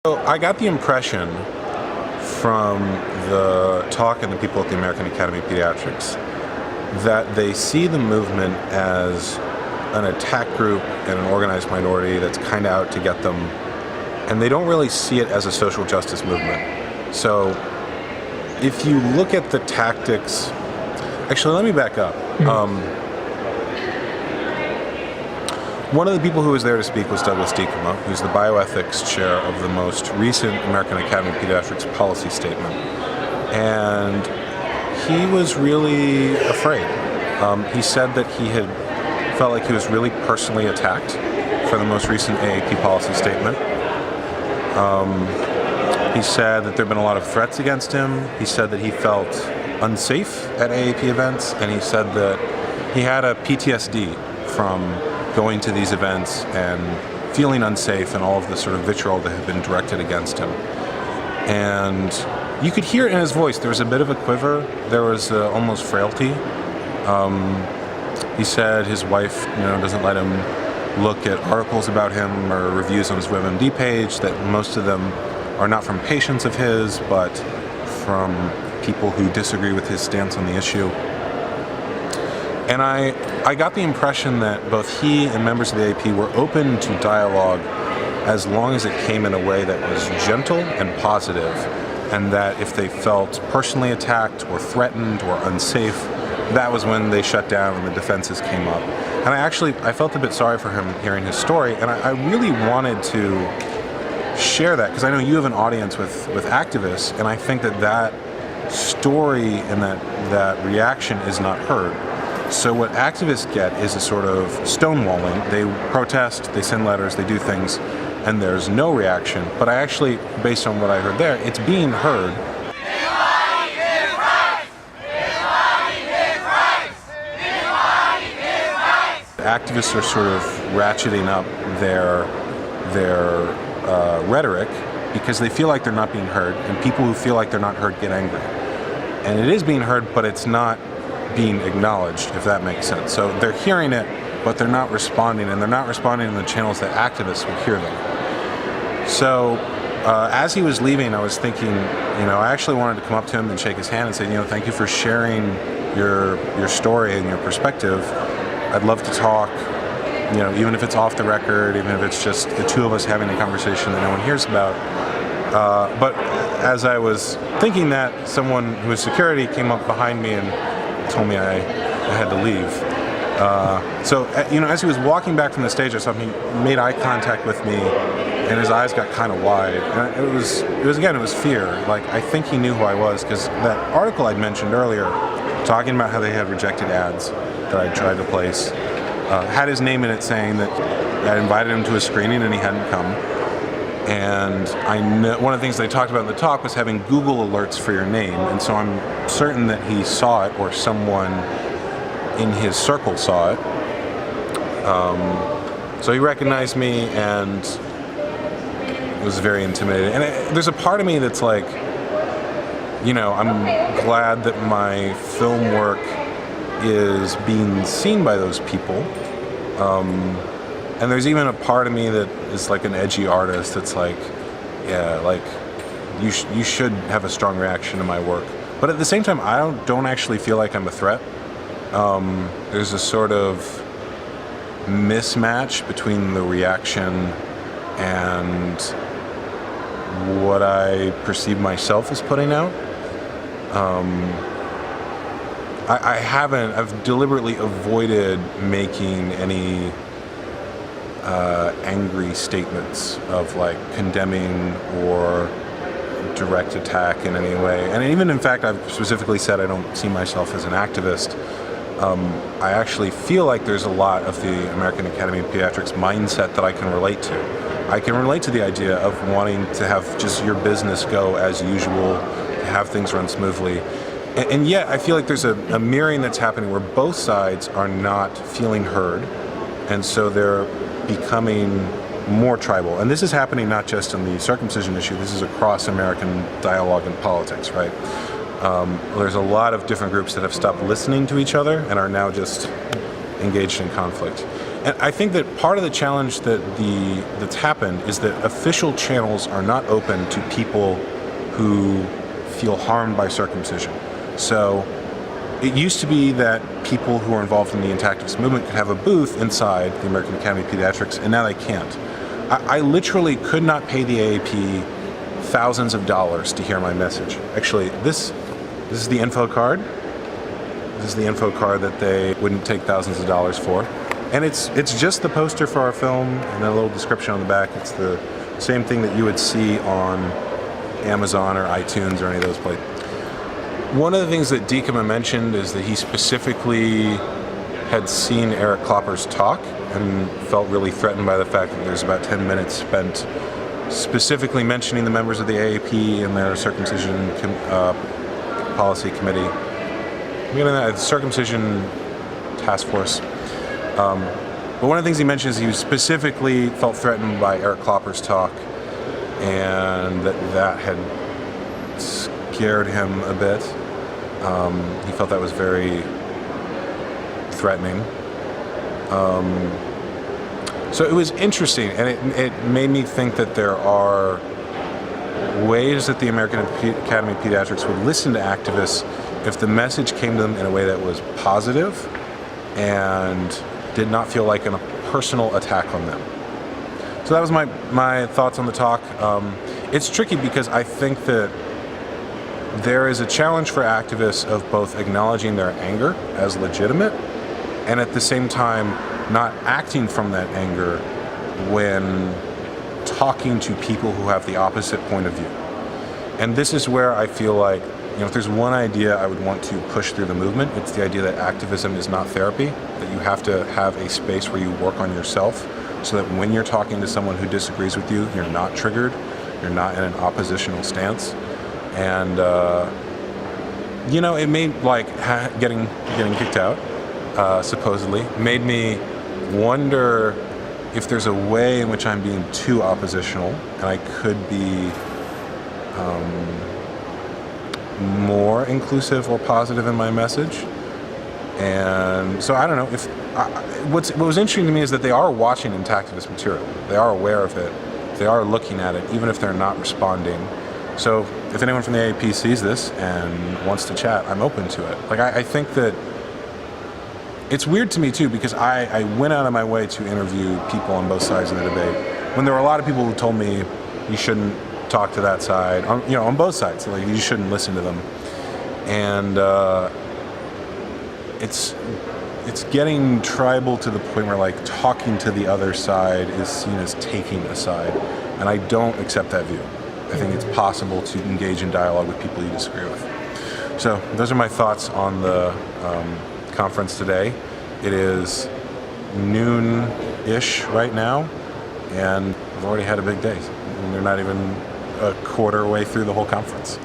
So I got the impression from the talk and the people at the American Academy of Pediatrics that they see the movement as an attack group and an organized minority that's kind of out to get them, and they don't really see it as a social justice movement. So if you look at the tactics, actually let me back up. One of the people who was there to speak was Douglas Diekema, who's the bioethics chair of the most recent American Academy of Pediatrics policy statement. And he was really afraid. He said that he had felt like he was really personally attacked for the most recent AAP policy statement. He said that there had been a lot of threats against him. He said that he felt unsafe at AAP events, and he said that he had a PTSD from going to these events and feeling unsafe and all of the sort of vitriol that had been directed against him. And you could hear it in his voice. There was a bit of a quiver. There was almost frailty. He said his wife, doesn't let him look at articles about him or reviews on his WebMD page, that most of them are not from patients of his, but from people who disagree with his stance on the issue. And I got the impression that both he and members of the AP were open to dialogue as long as it came in a way that was gentle and positive, and that if they felt personally attacked or threatened or unsafe, that was when they shut down and the defenses came up. And I felt a bit sorry for him hearing his story, and I really wanted to share that because I know you have an audience with activists, and I think that story and that reaction is not heard. So what activists get is a sort of stonewalling. They protest, they send letters, they do things, and there's no reaction. But I actually, based on what I heard there, it's being heard. Activists are sort of ratcheting up their rhetoric because they feel like they're not being heard, and people who feel like they're not heard get angry. And it is being heard, but it's not being acknowledged, if that makes sense. So they're hearing it, but they're not responding, and they're not responding in the channels that activists would hear them. So as he was leaving, I was thinking, I actually wanted to come up to him and shake his hand and say, thank you for sharing your story and your perspective. I'd love to talk, even if it's off the record, even if it's just the two of us having a conversation that no one hears about. But as I was thinking that, someone who was security came up behind me and told me I had to leave. So as he was walking back from the stage, I saw him, he made eye contact with me, and his eyes got kind of wide. And it was fear. Like, I think he knew who I was, because that article I'd mentioned earlier, talking about how they had rejected ads that I'd tried to place, had his name in it saying that I invited him to a screening and he hadn't come. And I know one of the things they talked about in the talk was having Google alerts for your name, and so I'm certain that he saw it, or someone in his circle saw it. So he recognized me and was very intimidated. And there's a part of me that's like, I'm glad that my film work is being seen by those people. And there's even a part of me that is like an edgy artist that's like, yeah, like you should have a strong reaction to my work. But at the same time, I don't actually feel like I'm a threat. There's a sort of mismatch between the reaction and what I perceive myself as putting out. I've deliberately avoided making any angry statements of like condemning or direct attack in any way. And even in fact, I've specifically said I don't see myself as an activist. I actually feel like there's a lot of the American Academy of Pediatrics mindset that I can relate to. I can relate to the idea of wanting to have just your business go as usual, to have things run smoothly. And yet I feel like there's a mirroring that's happening where both sides are not feeling heard, and so they're becoming more tribal. And this is happening not just on the circumcision issue, this is across American dialogue and politics, right? There's a lot of different groups that have stopped listening to each other and are now just engaged in conflict. And I think that part of the challenge that's happened is that official channels are not open to people who feel harmed by circumcision. So it used to be that people who are involved in the intactivist movement could have a booth inside the American Academy of Pediatrics, and now they can't. I literally could not pay the AAP thousands of dollars to hear my message. Actually, this is the info card. This is the info card that they wouldn't take thousands of dollars for. And it's just the poster for our film and a little description on the back. It's the same thing that you would see on Amazon or iTunes or any of those places. One of the things that Diekema mentioned is that he specifically had seen Eric Klopper's talk and felt really threatened by the fact that there's about 10 minutes spent specifically mentioning the members of the AAP and their circumcision policy committee. The circumcision task force. But one of the things he mentioned is he specifically felt threatened by Eric Klopper's talk, and that had scared him a bit. He felt that was very threatening. So it was interesting, and it made me think that there are ways that the American Academy of Pediatrics would listen to activists if the message came to them in a way that was positive and did not feel like a personal attack on them. So that was my thoughts on the talk. It's tricky because I think that there is a challenge for activists of both acknowledging their anger as legitimate and at the same time not acting from that anger when talking to people who have the opposite point of view. And this is where I feel like, if there's one idea I would want to push through the movement, it's the idea that activism is not therapy, that you have to have a space where you work on yourself so that when you're talking to someone who disagrees with you, you're not triggered, you're not in an oppositional stance. And, it made, getting kicked out, supposedly, made me wonder if there's a way in which I'm being too oppositional and I could be more inclusive or positive in my message. And so I don't know if what was interesting to me is that they are watching intactivist material. They are aware of it. They are looking at it, even if they're not responding. So if anyone from the AAP sees this and wants to chat, I'm open to it. I think that it's weird to me too, because I went out of my way to interview people on both sides of the debate when there were a lot of people who told me you shouldn't talk to that side, on both sides, you shouldn't listen to them. And it's getting tribal to the point where talking to the other side is seen as taking a side, and I don't accept that view. I think it's possible to engage in dialogue with people you disagree with. So those are my thoughts on the conference today. It is noon-ish right now, and I've already had a big day. We're not even a quarter way through the whole conference.